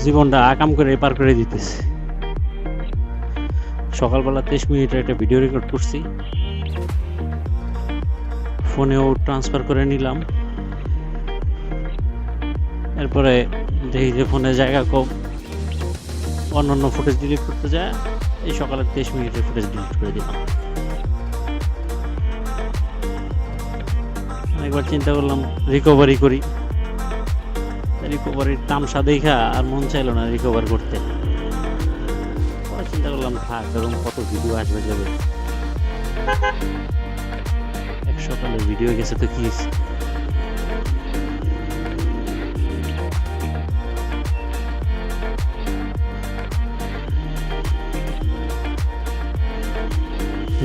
জীবনটা আকাম করে পার করে দিতেছে। সকালবেলা 23 মিনিটের একটা ভিডিও রেকর্ড করছি, ফোনেও ট্রান্সফার করে নিলাম। এরপরে দেখি যে ফোনে জায়গা কম, অন্যান্য ফুটেজ ডিলিট করতে যায়, এই সকালের 23 মিনিটের ফুটেজ ডিলিট করে দিলাম। একবার চিন্তা করলাম রিকভারি করি, রিকভারির তামসা দেখা আর মন চাইলো না রিকভার করতে। পরে চিন্তা করলাম থাক, এরকম কত ভিডিও আসবে যাবে, এক সকালে ভিডিও গেছে তো কি হয়েছে।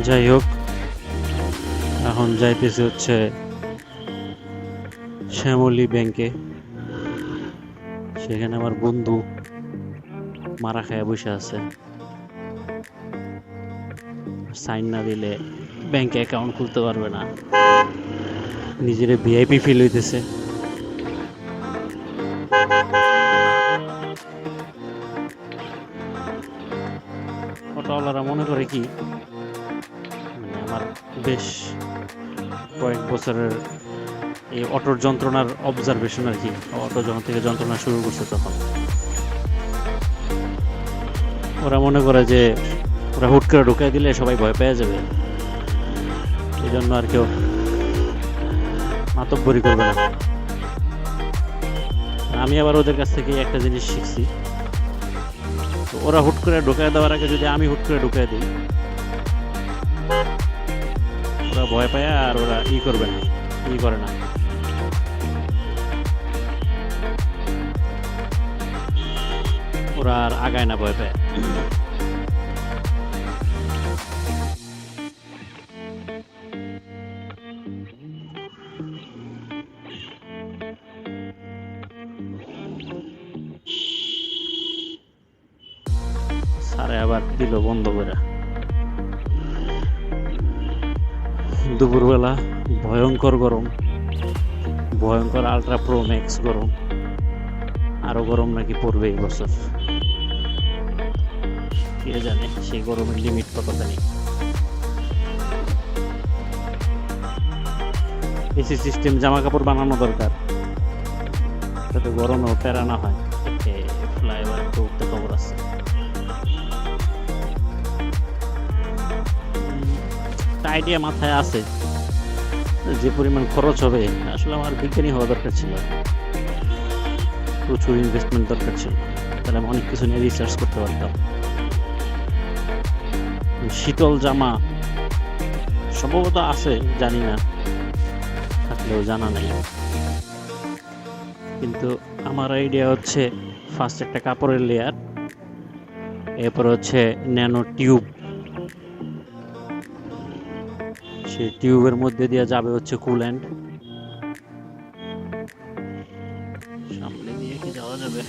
যাই হোক, এখন যাইতেছি হচ্ছে শ্যামলী ব্যাংকে। সেখানে আমার বন্ধু মারা খায় বসে আছে, সাইন না দিলে ব্যাংকে অ্যাকাউন্ট খুলতে পারবে না। নিজের ভিআইপি ফিল হইতেছে। অটোওয়ালারা মনে করে কি, মানে আমার বেশ কয়েক বছরের এই অটোর যন্ত্রণার অবজারভেশন আর কি। অটো যখন থেকে যন্ত্রণা শুরু করছে তখন ওরা মনে করে যে ওরা হুট করে ঢুকাই দিলে সবাই ভয় পেয়ে যাবে, এই জন্য আর কেউ মাতব্বরি করবে না। আমি আবার ওদের কাছ থেকে একটা জিনিস শিখছি, তো ওরা হুট করে ঢুকাই দেওয়ার আগে যদি আমি হুট করে ঢুকাই দিই, ওরা ভয় পায় আর ওরা করবে না, করে না। ওরা আর আগায় না ভয় পায়। সারে আবার দিল বন্ধ করে। দুপুরবেলা ভয়ঙ্কর গরম, ভয়ঙ্কর আলট্রা প্রো ম্যাক্স গরম, আরো গরম নাকি পড়বে এই বছর, কে জানে সেই গরমের লিমিট কতটা নেই। এসি সিস্টেম জামা কাপড় বানানো দরকার, যাতে গরমেও প্যারা না হয়। ফ্লাইওভার একটু উঠতে খবর আছে। আইডিয়া মাথায় আছে, যে পরিমাণ খরচ হবে, আসলে আমার বিজ্ঞানী হওয়া দরকার ছিল, প্রচুর ইনভেস্টমেন্ট দরকার ছিল, তাহলে আমি অনেক কিছু নিয়ে রিসার্চ করতে পারতাম। শীতল জামা সম্ভবত আছে, জানি না, থাকলেও জানা নেই। কিন্তু আমার আইডিয়া হচ্ছে ফার্স্ট একটা কাপড়ের লেয়ার, এরপর হচ্ছে ন্যানো টিউব, সেই টিউবের মধ্যে দিয়ে যাবে হচ্ছে কুল্যান্ট। সামনে দিয়ে কি যাওয়া যাবে?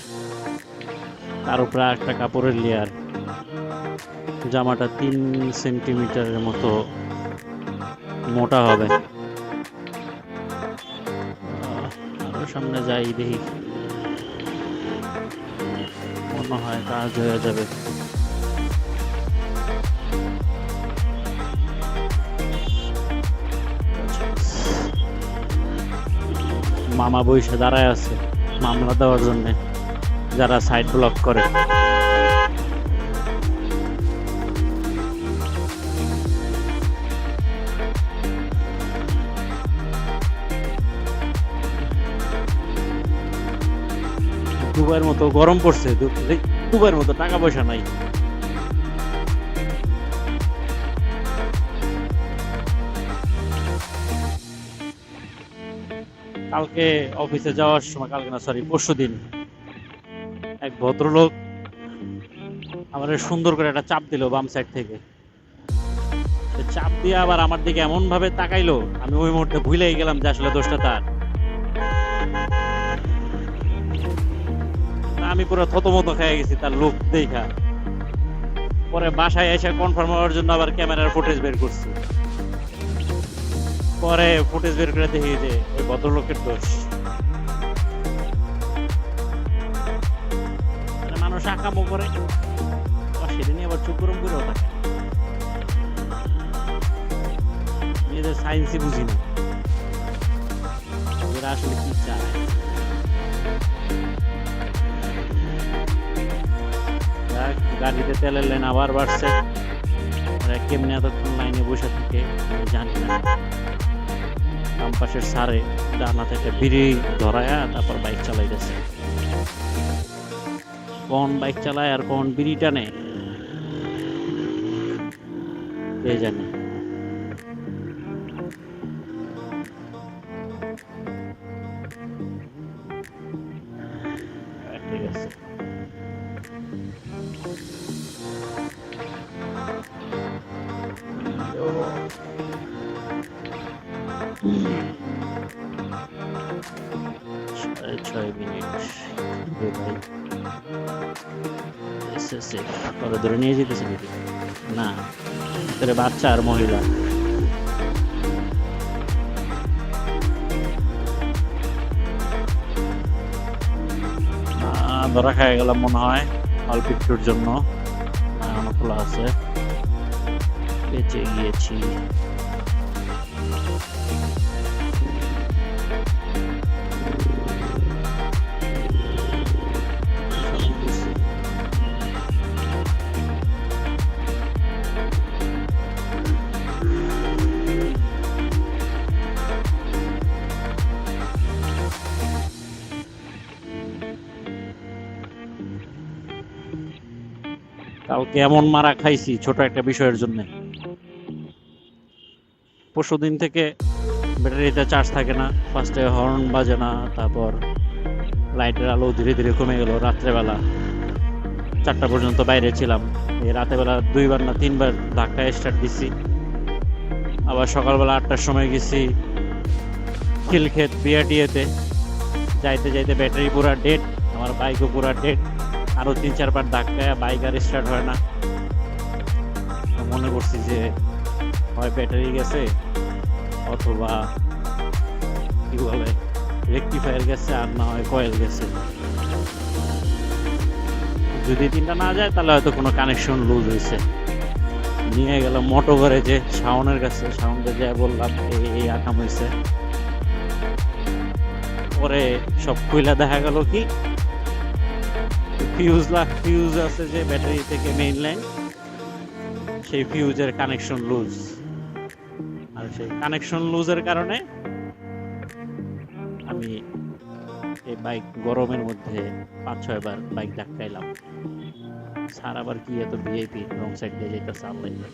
তার উপরে একটা কাপড়ের লেয়ার, জামাটা 3 সেন্টিমিটারের মতো মোটা হবে। আরো সামনে যাই, দেখি মনে হয় কাজ হয়ে যাবে। মামা বইসে দাঁড়ায় আছে মামলা দেওয়ার জন্য, যারা সাইড ব্লক করে। দুবাইয়ের মতো গরম পড়ছে, দুবাইয়ের মতো টাকা পয়সা নাই। কালকে অফিসে যাওয়ার সময়, কালকে না সরি পরশুদিন, এক ভদ্রলোক আমার সুন্দর করে একটা চাপ দিল বাম সাইড থেকে। চাপ দিয়ে আবার আমার দিকে এমন ভাবে তাকাইলো, আমি ওই মুহূর্তে ভুলেই গেলাম যে আসলে দোষটা তার। আমি পুরো থতমত খেয়ে গেছি তার লোক দেখা। পরে বাসায় এসে কনফার্ম হওয়ার জন্য আবার ক্যামেরার ফুটেজ বের করছি। পরে ফুটেজ বের করে দেখি যে ওই ভদ্রলোকের দোষ। মানুষ আকামও করে, আবার সেটা নিয়ে আবার চোখ গরম করেও থাকে। এদের সায়েন্সই বুঝি না, এরা আসলে কি চায়। গাড়িতে তেলের লাইন আবার বাড়ছে, কেমনি এতক্ষণ লাইনে বসে থাকে আমি জানি না। বাম পাশের সারে ডানা থেকে বিড়ি ধরায়া তারপর বাইক চালাইতেছে। কোন বাইক চালায় আর কোন বিড়ি টানে কে জানে। ঠিক আছে, সাড়ে 6 মিনিট ভাই ধরে নিয়ে যেতেছে নাকি না, ভিতরে বাচ্চা আর মহিলা। ধরা খাই গেলাম মনে হয় অল্প একটুর জন্য, এখনো খোলা আছে, বেঁচে গিয়েছি। কালকে এমন মারা খাইছি ছোট একটা বিষয়ের জন্য। পরশুদিন থেকে ব্যাটারিতে চার্জ থাকে না, ফার্স্টে হর্ন বাজে না, তারপর লাইটের আলো ধীরে ধীরে কমে গেল। রাত্রেবেলা 4টা পর্যন্ত বাইরে ছিলাম, এই রাতেবেলা 2বার না 3বার ধাক্কা স্টার্ট দিছি। আবার সকালবেলা 8টার সময় গেছি খিলক্ষেত বিআরটিএতে, যাইতে যাইতে ব্যাটারি পুরা ডেড, আমার বাইকও পুরা ডেড। আরো 3-4 বার ধাক্কায় বাইক আর স্টার্ট হয় না। মনে করছি যে হয় ব্যাটারি গেছে অথবা কি বলে রেকটিফায়ার গেছে, আর না হয় কয়েল গেছে। যদি 3টা না যায় তাহলে হয়তো কোনো কানেকশন লুজ হয়েছে। নিয়ে গেলাম মোটো করে যে শাওনের কাছে, শাওনকে যা বললাম এই আকাম হয়েছে। পরে সব খুইলা দেখা গেল কি ফিউজ আছে যে ব্যাটারি থেকে মেইন লাইন, সেই ফিউজের কানেকশন লুজ। আর সেই কানেকশন লুজের কারণে আমি এই বাইক গরমের মধ্যে 5-6 বার বাইক ধাক্কাইলাম। স্যার আবার কি এত ভিআইপি রং সাইড দিয়ে যেতেছে আল্লাহ জানে।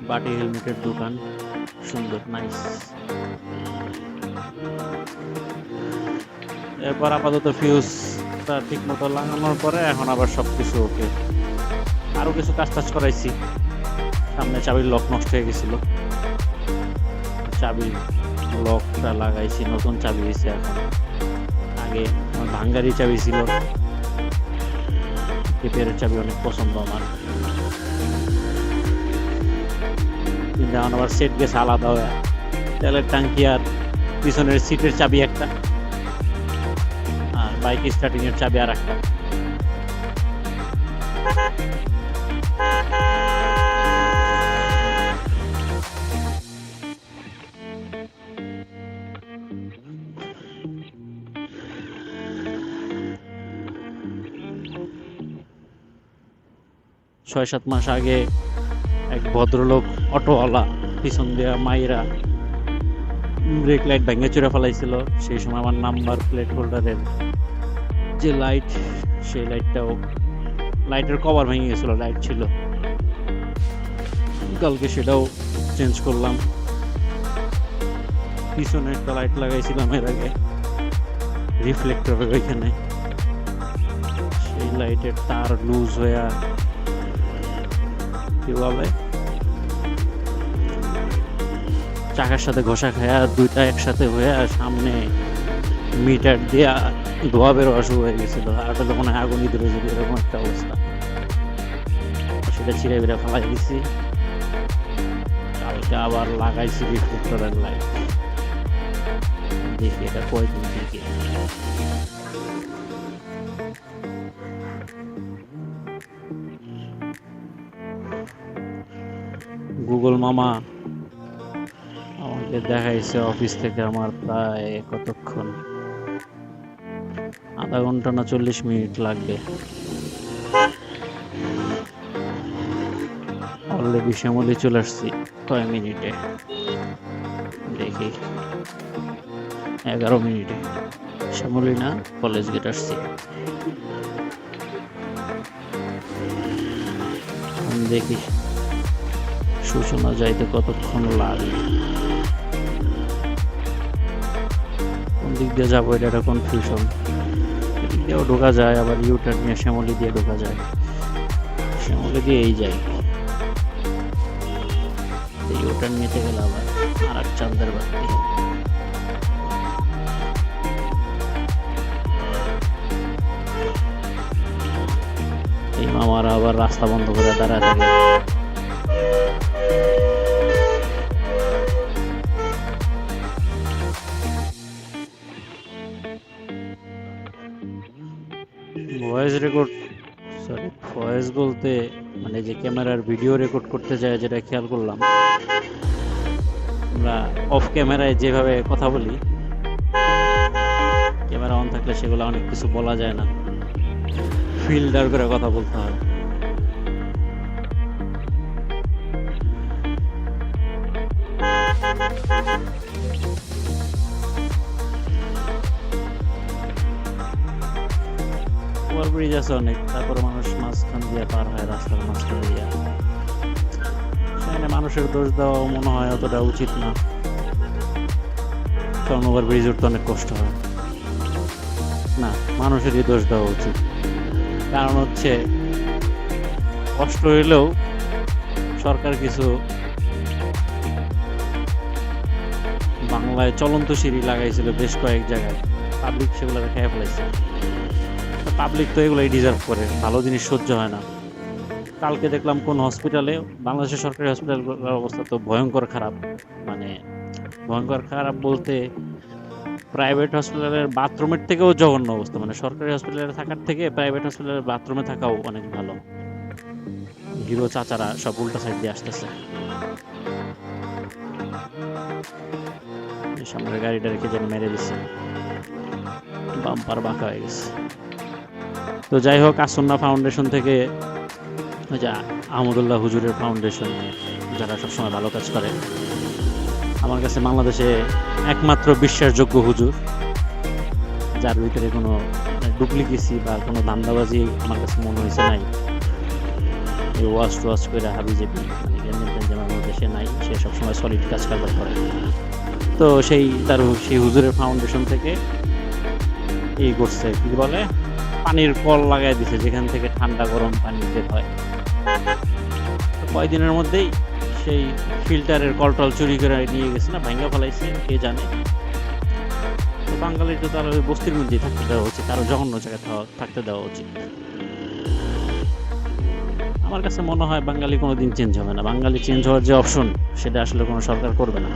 বাটি হেলমেটের দোকান, সুন্দর নাইস। এরপর আপাতত ফিউজটা ঠিক মতো লাগানোর পরে এখন আবার সবকিছু ওকে। আরো কিছু কাজ টাজ করাইছি, সামনে চাবির লক নষ্ট হয়ে গেছিল, চাবির লকটা লাগাইছি, নতুন চাবি হয়েছে এখন। আগে ভাঙ্গারি চাবি ছিল, পেপের চাবি অনেক পছন্দ আমার, কিন্তু এখন আবার সেট গেছে আলাদা হয়ে। তেলের ট্যাঙ্কি আর পিছনের সিটের চাবি একটা, আর বাইক স্টার্টিং এর চাবি আর একটা। 6-7 মাস আগে এক ভদ্রলোক অটোওয়ালা পিছন দিয়ে মাইরা ব্রেক লাইট ভেঙে চুরে ফেলাইছিল। সেই সময় আমার নাম্বার প্লেট হোল্ডারের যে লাইট, সেই লাইটটাও, লাইটের কভার ভেঙে গেছিল, লাইট ছিল, কালকে সেটাও চেঞ্জ করলাম। পিছনে একটা লাইট লাগাইছিলাম এর আগে রিফ্লেক্টরের ওইখানে, সেই লাইটের তার লুজ হয়ে কি বলে চাকার সাথে ঘষা খায়া দুইটা একসাথে হয়ে সামনে মিটার দিয়া ধোয়া বেরোয়া শুরু হয়ে গেছিল। আর যখন আগুনই ধরে যেত এরকম একটা অবস্থা, সেটা ছিঁড়ে বেড়ে ফেলাই দিছি। কালকে আজকে আবার লাগাইছি রিফ্লেক্টরের লাইট, দেখি এটা কয়দিন থেকে। গুগল মামা আমাকে দেখাইছে অফিস থেকে আমার প্রায় কতক্ষণ, আধা ঘন্টা না 40 মিনিট লাগবে। অলরেডি শ্যামলী চলে আসছি কয় মিনিটে, দেখি 11 মিনিটে। শ্যামলী না, কলেজ গেট আসছি। দেখি সূচনা যাইতে কতক্ষণ লাগে, কোন দিক দিয়ে যাবো এটা একটা কনফিউশন। এদিক দিয়েও ঢোকা যায়, আবার ইউটার্ন নিয়ে শ্যামলী দিয়ে ঢোকা যায়, শ্যামলী দিয়েই যাই। ইউটার্ন নিতে গেলে আবার আর এক চাঁদের বাড়তি। এই মামারা আবার রাস্তা বন্ধ করে দাঁড়ায় থাকে। ভয়েস রেকর্ড, সরি ভয়েস বলতে মানে যে ক্যামেরার ভিডিও রেকর্ড করতে যায়, যেটা খেয়াল করলাম আমরা অফ ক্যামেরায় যেভাবে কথা বলি, ক্যামেরা অন থাকলে সেগুলো অনেক কিছু বলা যায় না, ফিল্টার করে কথা বলতে হয়। ওভারব্রিজ আছে অনেক, তারপরে মানুষ মাঝখান দিয়ে পার হয়, রাস্তার মাঝখান দিয়ে। সেখানে মানুষের দোষ দেওয়া মনে হয় অতটা উচিত না, কারণ ওভারব্রিজ উঠতে অনেক কষ্ট হয়। না, মানুষেরই দোষ দেওয়া উচিত, কারণ হচ্ছে কষ্ট হইলেও সরকার কিছু বাংলায় চলন্ত সিঁড়ি লাগাইছিল বেশ কয়েক জায়গায়, পাবলিক সেগুলো খেয়ে ফেলাইছে। পাবলিক তো এগুলোই ডিজার্ভ করে, ভালো জিনিস সহ্য হয় না। কালকে দেখলাম কোন হসপিটালে, বাংলাদেশের সরকারি হসপিটালের অবস্থা তো ভয়ঙ্কর খারাপ, মানে ভয়ঙ্কর খারাপ বলতে প্রাইভেট হসপিটালের বাথরুমের থেকেও জঘন্য অবস্থা, মানে সরকারি হসপিটালে থাকার থেকে প্রাইভেট হসপিটালের বাথরুমে থাকাও অনেক ভালো। হিরো চাচারা সব উল্টা সাইড দিয়ে আসতেছে, সামনের গাড়িটা রেখে যেন মেরে দিচ্ছে, বাম্পার বাঁকা হয়ে গেছে। তো যাই হোক, আসন্না ফাউন্ডেশন থেকে, যা আহমদুল্লাহ হুজুরের ফাউন্ডেশন, যারা সবসময় ভালো কাজ করে, আমার কাছে বাংলাদেশে একমাত্র বিশ্বাসযোগ্য হুজুর, যার ভিতরে কোনো ডুপ্লিকেসি বা কোনো ধান্দাবাজি আমার কাছে মনে হয়েছে নাই। এই ওয়াশ টোয়াশ করে হাবিজেবি মানে গেঞ্জামের মধ্যে সে নাই, সে সবসময় সলিড কাজ কারবার করে। তো সেই হুজুরের ফাউন্ডেশন থেকে এই করছে, কি বলে, পানির কল লাগাই দিছে, যেখান থেকে ঠান্ডা গরম পানি বের হয়। কয়দিনের মধ্যেই সেই ফিল্টারের কলটল চুরি করে নিয়ে গেছে, না ভাঙ্গা ফেলাইছে, কে জানে। তো বাঙালির তো তার ওই বস্তির মধ্যেই থাকতে দেওয়া উচিত, আরো জঘন্য জায়গায় থাকতে দেওয়া উচিত। আমার কাছে মনে হয় বাঙালি কোনোদিন চেঞ্জ হবে না। বাঙালি চেঞ্জ হওয়ার যে অপশন, সেটা আসলে কোনো সরকার করবে না।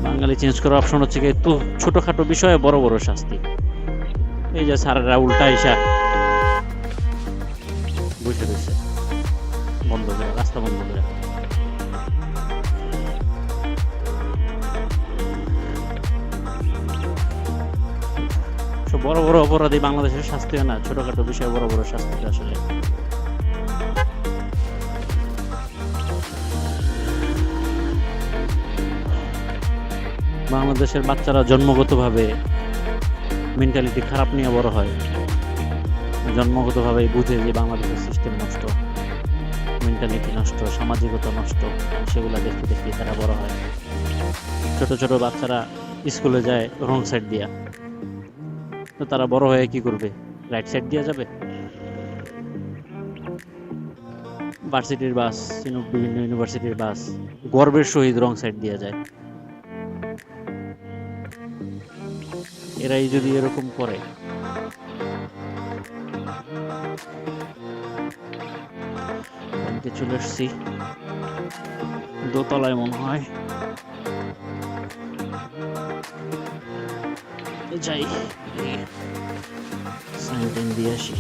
বাঙালি চেঞ্জ করার অপশন হচ্ছে কি, তো ছোটখাটো বিষয়ে বড় বড় শাস্তি। এই যে স্যারেরা উল্টা এসা বসে রয়েছে বন্ধ করে, রাস্তা বন্ধ করে। সব বড় বড় অপরাধী বাংলাদেশের শাস্তি হয় না, ছোটখাটো বিষয়ে বড় বড় শাস্তি আসলে। বাংলাদেশের বাচ্চারা জন্মগতভাবে মেন্টালিটি খারাপ নিয়ে বড় হয়, জন্মগতভাবেই বুঝে যে বাংলাদেশের সিস্টেম নষ্ট, মেন্টালিটি নষ্ট, সামাজিকতা নষ্ট, সেগুলো দেখতে দেখতে তারা বড় হয়। ছোট ছোট বাচ্চারা স্কুলে যায় রং সাইড দিয়া, তো তারা বড় হয়ে কি করবে, রাইট সাইড দিয়ে যাবে। ভার্সিটির বাস, বিভিন্ন ইউনিভার্সিটির বাস গর্বের সহিত রং সাইড দিয়ে যায়। এরাই যদি এরকম করে, চলে আসছি। দোতলায় মনে হয়। যাই সাইন টাইন দিয়ে আসি।